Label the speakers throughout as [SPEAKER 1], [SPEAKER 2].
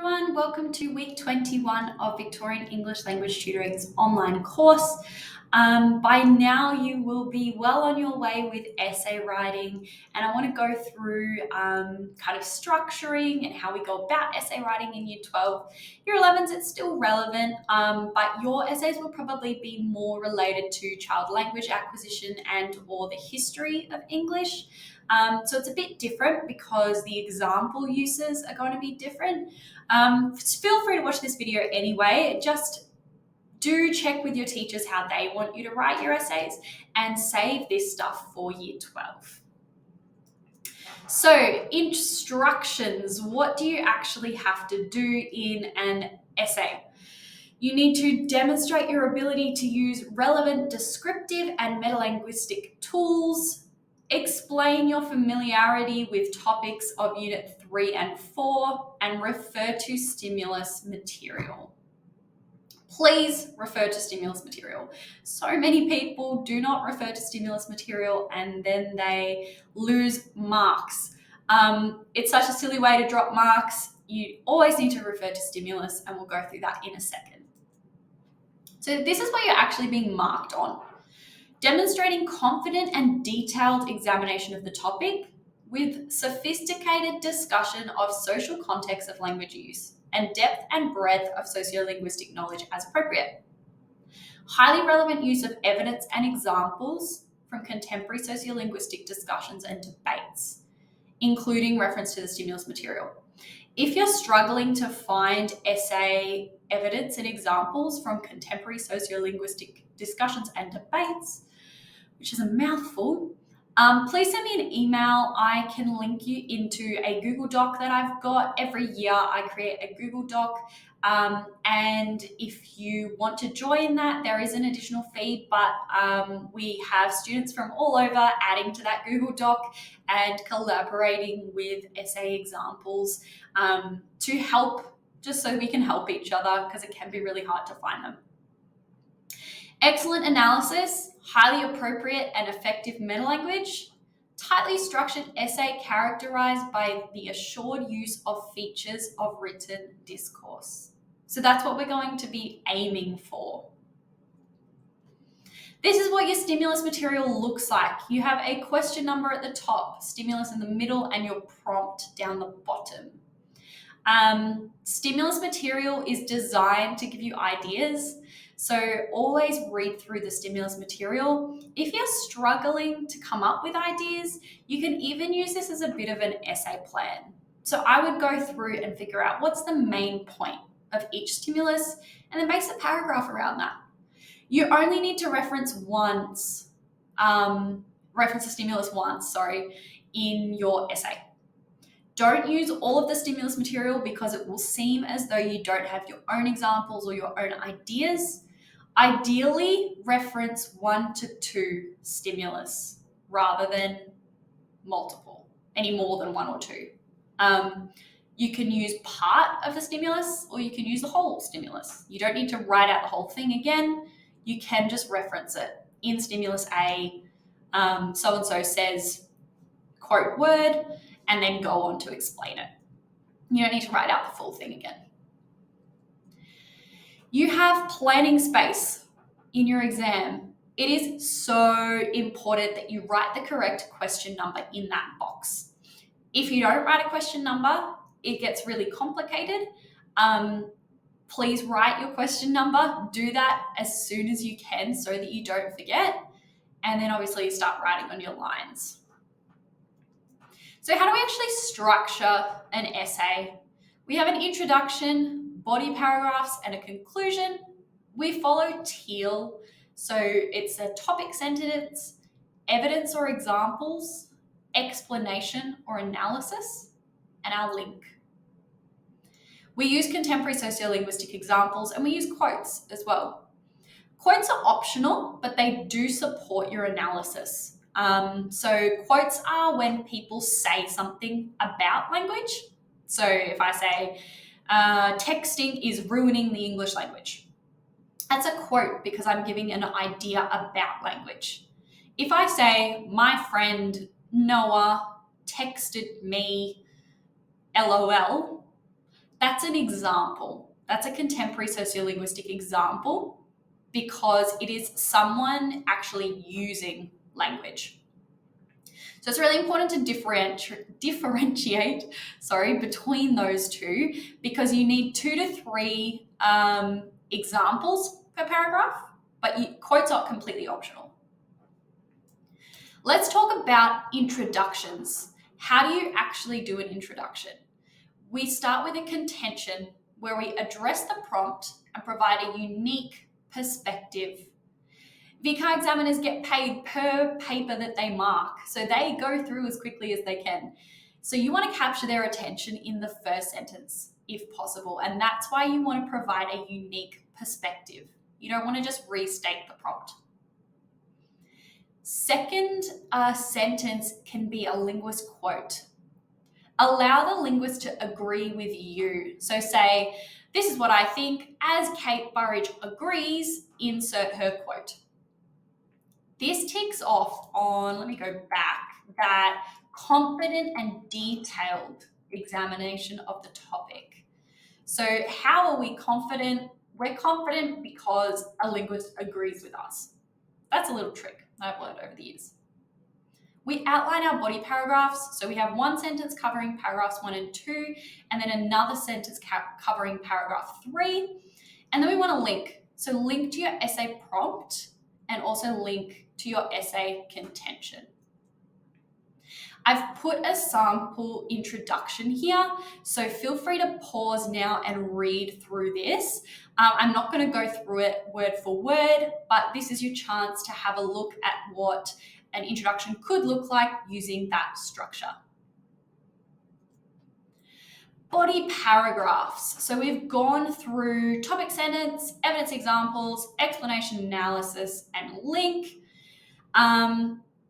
[SPEAKER 1] everyone, welcome to week 21 of Victorian English Language Tutoring's online course. By now you will be well on your way with essay writing, and I want to go through kind of structuring and how we go about essay writing in Year 12. Year 11s, it's still relevant, but your essays will probably be more related to child language acquisition and or the history of English. So it's a bit different because the example uses are going to be different. Feel free to watch this video anyway. Just do check with your teachers how they want you to write your essays and save this stuff for Year 12. So instructions, what do you actually have to do in an essay? You need to demonstrate your ability to use relevant descriptive and metalinguistic tools, explain your familiarity with topics of Unit 3 and 4, and refer to stimulus material. Please refer to stimulus material. So many people do not refer to stimulus material and then they lose marks. It's such a silly way to drop marks. You always need to refer to stimulus, and we'll go through that in a second. So this is what you're actually being marked on. Demonstrating confident and detailed examination of the topic with sophisticated discussion of social context of language use and depth and breadth of sociolinguistic knowledge as appropriate. Highly relevant use of evidence and examples from contemporary sociolinguistic discussions and debates, including reference to the stimulus material. If you're struggling to find essay evidence and examples from contemporary sociolinguistic discussions and debates, which is a mouthful, please send me an email. I can link you into a Google Doc that I've got. Every year I create a Google Doc, and if you want to join that, there is an additional fee, but we have students from all over adding to that Google Doc and collaborating with essay examples to help, just so we can help each other, because it can be really hard to find them. Excellent analysis, highly appropriate and effective metalanguage, tightly structured essay characterized by the assured use of features of written discourse. So that's what we're going to be aiming for. This is what your stimulus material looks like. You have a question number at the top, stimulus in the middle, and your prompt down the bottom. Stimulus material is designed to give you ideas. So always read through the stimulus material. If you're struggling to come up with ideas, you can even use this as a bit of an essay plan. So I would go through and figure out what's the main point of each stimulus and then base a paragraph around that. You only need to reference the stimulus once, in your essay. Don't use all of the stimulus material because it will seem as though you don't have your own examples or your own ideas. Ideally, reference 1 to 2 stimulus rather than multiple, any more than 1 or 2. You can use part of the stimulus or you can use the whole stimulus. You don't need to write out the whole thing again. You can just reference it. In stimulus A, so-and-so says, quote word, and then go on to explain it. You don't need to write out the full thing again. You have planning space in your exam. It is so important that you write the correct question number in that box. If you don't write a question number, it gets really complicated. Please write your question number. Do that as soon as you can so that you don't forget. And then obviously you start writing on your lines. So how do we actually structure an essay? We have an introduction, body paragraphs, and a conclusion. We follow TEAL, so it's a topic sentence, evidence or examples, explanation or analysis, and our link. We use contemporary sociolinguistic examples, and we use quotes as well. Quotes are optional, but they do support your analysis. So quotes are when people say something about language. So if I say, texting is ruining the English language, that's a quote because I'm giving an idea about language. If I say, my friend Noah texted me LOL, That's an example. That's a contemporary sociolinguistic example because it is someone actually using language. So it's really important to differentiate between those two, because you need 2 to 3 examples per paragraph, but quotes are completely optional. Let's talk about introductions. How do you actually do an introduction? We start with a contention where we address the prompt and provide a unique perspective. VCA examiners get paid per paper that they mark, so they go through as quickly as they can. So you want to capture their attention in the first sentence, if possible, and that's why you want to provide a unique perspective. You don't want to just restate the prompt. Second sentence can be a linguist quote. Allow the linguist to agree with you. So say, this is what I think, as Kate Burridge agrees, insert her quote. This ticks off on, let me go back, that confident and detailed examination of the topic. So how are we confident? We're confident because a linguist agrees with us. That's a little trick I've learned over the years. We outline our body paragraphs. So we have one sentence covering paragraphs 1 and 2, and then another sentence covering paragraph 3. And then we want to link. So link to your essay prompt and also link to your essay contention. I've put a sample introduction here, so feel free to pause now and read through this. I'm not going to go through it word for word, but this is your chance to have a look at what an introduction could look like using that structure. Body paragraphs. So we've gone through topic sentence, evidence examples, explanation analysis, and link.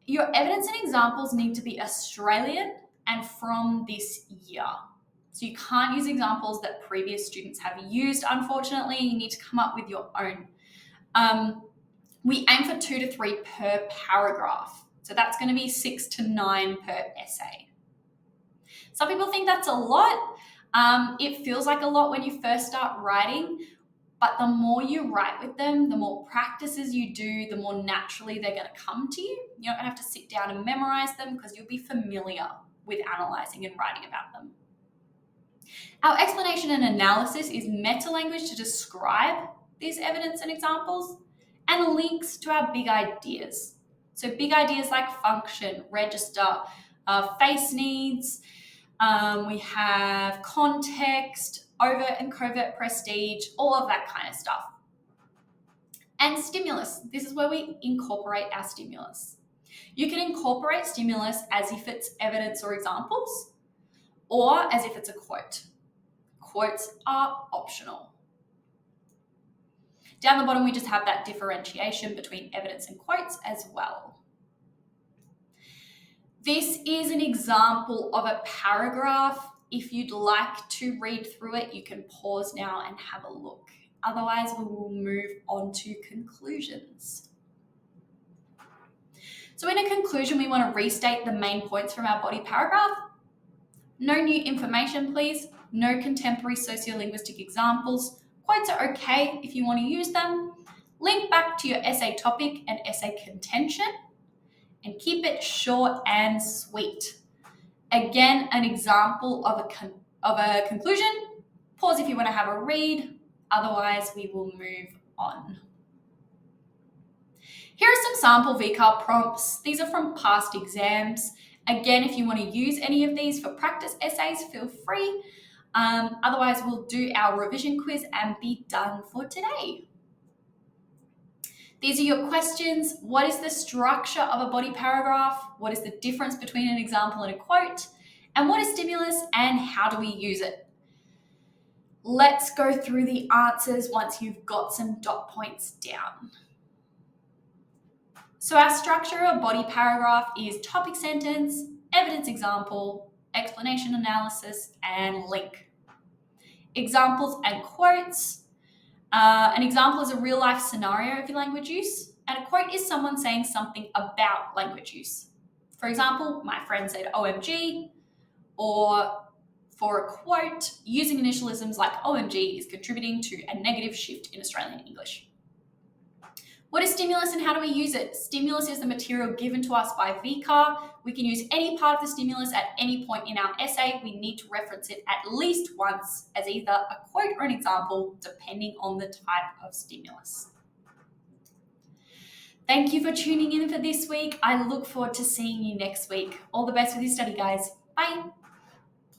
[SPEAKER 1] Your evidence and examples need to be Australian and from this year. So you can't use examples that previous students have used, unfortunately. You need to come up with your own. We aim for 2 to 3 per paragraph. So that's going to be 6 to 9 per essay. Some people think that's a lot. It feels like a lot when you first start writing, but the more you write with them, the more practices you do, the more naturally they're going to come to you. You don't have to sit down and memorize them because you'll be familiar with analyzing and writing about them. Our explanation and analysis is meta-language to describe these evidence and examples, and links to our big ideas. So big ideas like function, register, face needs. We have context, overt and covert prestige, all of that kind of stuff. And stimulus. This is where we incorporate our stimulus. You can incorporate stimulus as if it's evidence or examples, or as if it's a quote. Quotes are optional. Down the bottom, we just have that differentiation between evidence and quotes as well. This is an example of a paragraph. If you'd like to read through it, you can pause now and have a look. Otherwise, we will move on to conclusions. So in a conclusion, we want to restate the main points from our body paragraph. No new information, please. No contemporary sociolinguistic examples. Quotes are okay if you want to use them. Link back to your essay topic and essay contention, and keep it short and sweet. Again, an example of a conclusion. Pause if you want to have a read. Otherwise, we will move on. Here are some sample VCAR prompts. These are from past exams. Again, if you want to use any of these for practice essays, feel free. Otherwise, we'll do our revision quiz and be done for today. These are your questions. What is the structure of a body paragraph? What is the difference between an example and a quote? And what is stimulus and how do we use it? Let's go through the answers once you've got some dot points down. So our structure of a body paragraph is topic sentence, evidence example, explanation analysis, and link. Examples and quotes. An example is a real life scenario of your language use, and a quote is someone saying something about language use. For example, my friend said OMG, or For a quote, using initialisms like OMG is contributing to a negative shift in Australian English. What is stimulus and how do we use it? Stimulus is the material given to us by VCAR. We can use any part of the stimulus at any point in our essay. We need to reference it at least once as either a quote or an example, depending on the type of stimulus. Thank you for tuning in for this week. I look forward to seeing you next week. All the best with your study, guys. Bye.